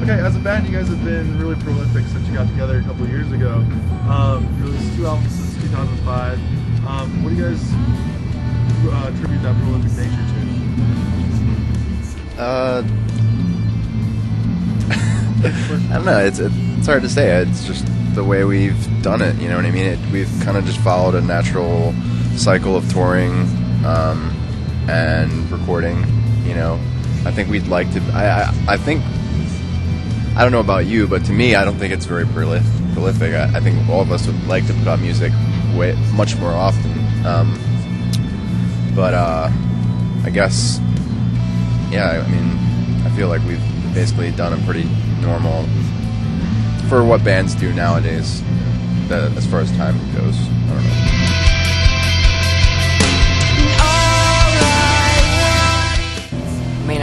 Okay, as a band, you guys have been really prolific since you got together a couple of years ago. You released 2 albums since 2005. What do you guys attribute that prolific nature to? I don't know. It's hard to say. It's just the way we've done it. You know what I mean? We've kind of just followed a natural cycle of touring and recording. You know, I think we'd like to. I think. I don't know about you, but to me, I don't think it's very prolific. I think all of us would like to put out music much more often. But I guess, yeah. I mean, I feel like we've basically done a pretty normal for what bands do nowadays. As far as time goes, I don't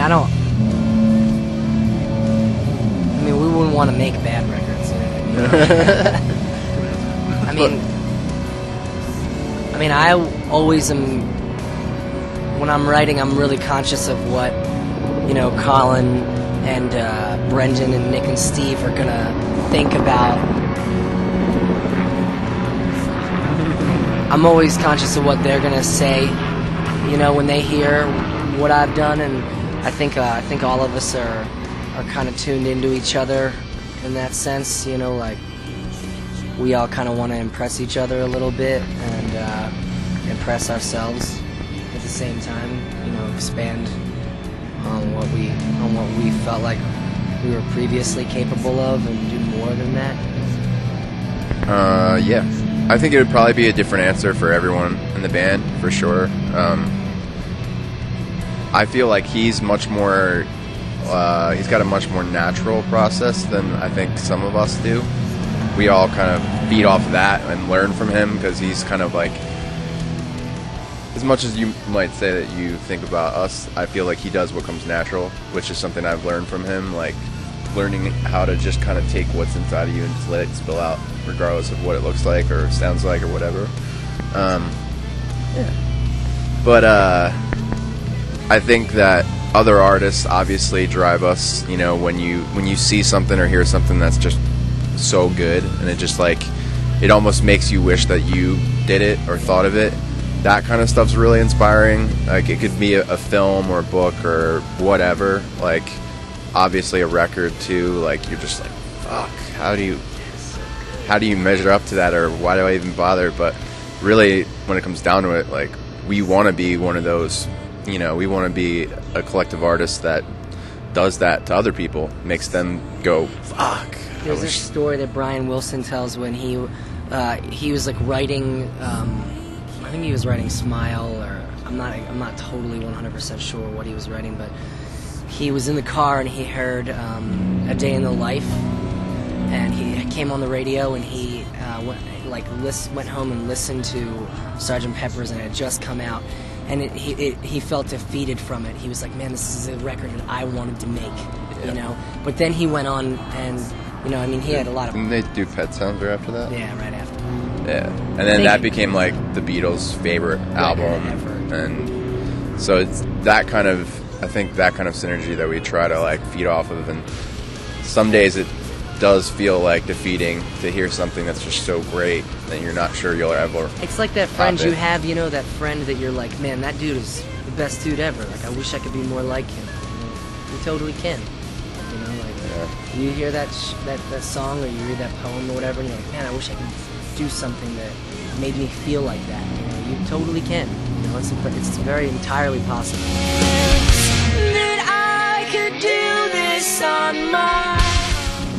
know. I mean, we wouldn't want to make bad records. I mean, I always am. When I'm writing, I'm really conscious of what, Colin and Brendan and Nick and Steve are gonna think about. I'm always conscious of what they're gonna say, when they hear what I've done, and I think all of us are kind of tuned into each other in that sense, like we all kind of want to impress each other a little bit and impress ourselves at the same time, expand on what we felt like we were previously capable of and do more than that. Yeah, I think it would probably be a different answer for everyone in the band, for sure. I feel like he's much more. He's got a much more natural process than I think some of us do. We all kind of feed off of that and learn from him because he's kind of like, as much as you might say that you think about us, I feel like he does what comes natural, which is something I've learned from him, like learning how to just kind of take what's inside of you and just let it spill out, regardless of what it looks like or sounds like or whatever. Yeah. But I think that other artists obviously drive us, when you see something or hear something that's just so good and it just like, it almost makes you wish that you did it or thought of it. That kind of stuff's really inspiring. Like, it could be a film or a book or whatever. Like, obviously a record too. Like, you're just like, fuck, how do you measure up to that, or why do I even bother? But really, when it comes down to it, like, we want to be one of those. We want to be a collective artist that does that to other people, makes them go, fuck. There's a story that Brian Wilson tells when he was like writing, I think he was writing Smile, or I'm not totally 100% sure what he was writing, but he was in the car and he heard A Day in the Life, and he came on the radio and he went home and listened to Sgt. Pepper's, and it had just come out. And he felt defeated from it. He was like, man, this is a record that I wanted to make, But then he went on and, he had a lot of... Didn't they do Pet Sounds right after that? Yeah, right after. Yeah. And then that became, like, the Beatles' favorite album. And so it's that kind of... I think that kind of synergy that we try to, like, feed off of. And some days it does feel, like, defeating to hear something that's just so great that you're not sure you'll ever... It's like that friend you have, that friend that you're like, man, that dude is the best dude ever. Like, I wish I could be more like him. You totally can. You hear that song or you read that poem or whatever, and you're like, man, I wish I could do something that made me feel like that. You totally can. It's very entirely possible. That I could do this on my...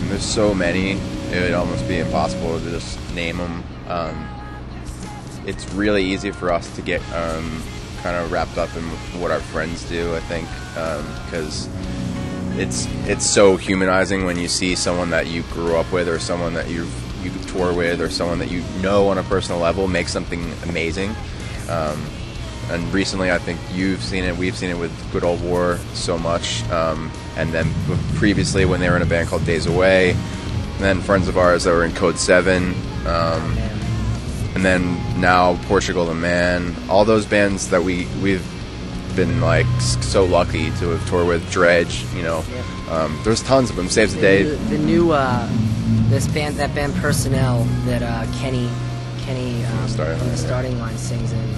There's so many, it would almost be impossible to just name them. It's really easy for us to get kind of wrapped up in what our friends do, I think, because it's so humanizing when you see someone that you grew up with, or someone that you tour with, or someone that on a personal level make something amazing. And recently, I think we've seen it with Good Old War so much, and then previously when they were in a band called Days Away, and then friends of ours that were in Code 7, and then now Portugal the Man, all those bands that we've been like so lucky to have toured with Dredge. You know, there's tons of them. Saves the Day. The new that band Personnel that Kenny from the Starting Line sings in.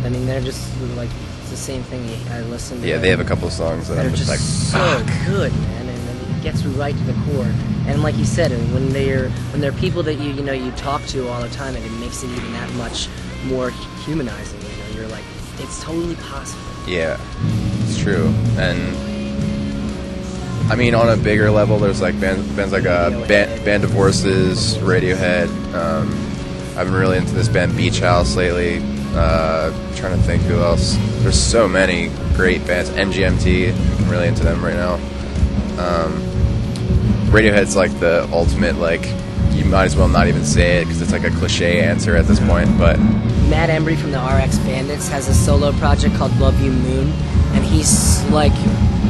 I mean, they're just like it's the same thing. I listened to. Yeah, they have a couple of songs that I'm just like, so good, man, and it gets right to the core. And like you said, when they're people that you talk to all the time, and it makes it even that much more humanizing. You're like, it's totally possible. Yeah, it's true. And I mean, on a bigger level, there's like bands like Band of Horses, Radiohead. I've been really into this band Beach House lately. Trying to think who else. There's so many great bands. MGMT, I'm really into them right now. Radiohead's like the ultimate, like, you might as well not even say it because it's like a cliche answer at this point, but Matt Embry from the RX Bandits has a solo project called Love You Moon, and he's like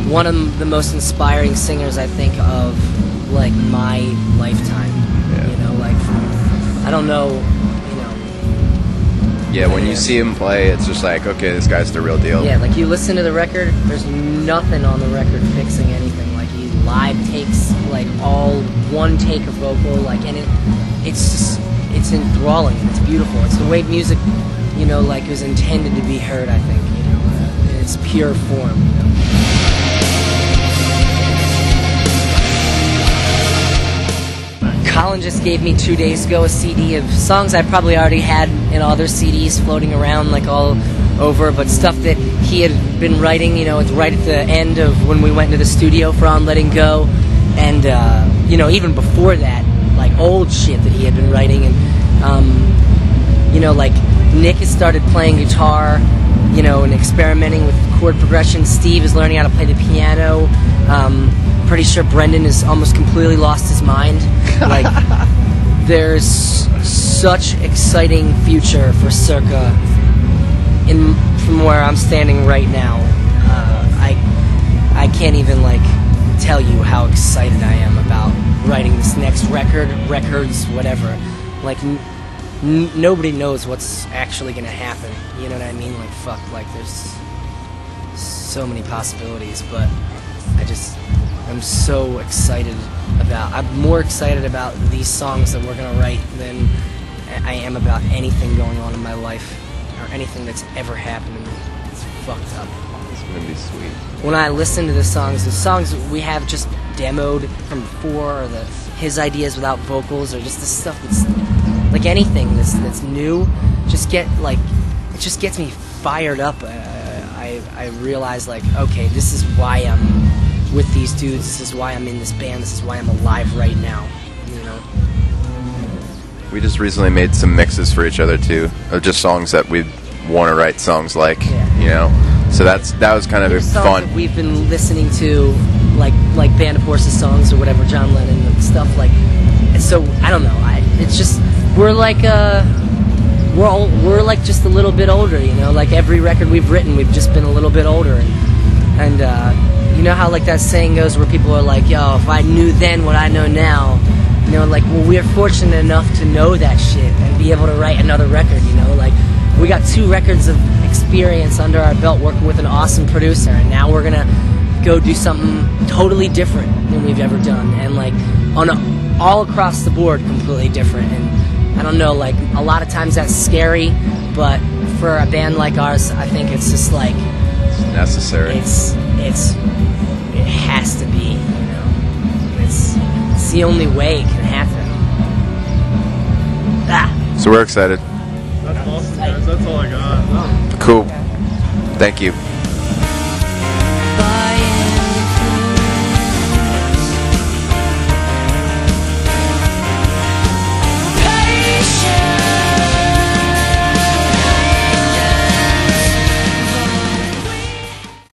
one of the most inspiring singers I think of like my lifetime. Yeah. You know, like I don't know, yeah, when you see him play, it's just like, okay, this guy's the real deal. Yeah, like you listen to the record, there's nothing on the record fixing anything. Like he live takes like all one take of vocal, like, and it's just, it's enthralling and it's beautiful. It's the way music, like was intended to be heard, I think, in its pure form. Colin just gave me 2 days ago a CD of songs I probably already had in other CDs floating around like all over, but stuff that he had been writing, it's right at the end of when we went into the studio for On Letting Go, and even before that, like old shit that he had been writing, and like Nick has started playing guitar, and experimenting with chord progression. Steve is learning how to play the piano. Pretty sure Brendan has almost completely lost his mind. Like, there's such exciting future for Circa. From where I'm standing right now, I can't even like tell you how excited I am about writing this next records, whatever. Like, nobody knows what's actually gonna happen. You know what I mean? Like, fuck. Like, there's so many possibilities, but I'm so excited I'm more excited about these songs that we're going to write than I am about anything going on in my life or anything that's ever happened to me. It's fucked up. It's going to be sweet. When I listen to the songs we have just demoed from before, or his ideas without vocals, or just the stuff that's like anything that's new, it just gets me fired up. I realize, like, okay, this is why I'm with these dudes, this is why I'm in this band, this is why I'm alive right now, We just recently made some mixes for each other too, of just songs that we want to write songs like, so that was kind of fun. That we've been listening to, like Band of Horses songs or whatever, John Lennon and stuff, like, and so I don't know, it's just we're like just a little bit older, like every record we've written, we've just been a little bit older, and you know how like that saying goes where people are like, yo, if I knew then what I know now, like, well, we're fortunate enough to know that shit and be able to write another record, like, we got 2 records of experience under our belt working with an awesome producer, and now we're gonna go do something totally different than we've ever done, and like, all across the board, completely different, and I don't know, like, a lot of times that's scary, but for a band like ours, I think it's just like, it's necessary. It has to be, It's the only way it can happen. So we're excited. That's awesome, guys. That's all I got. Cool. Thank you.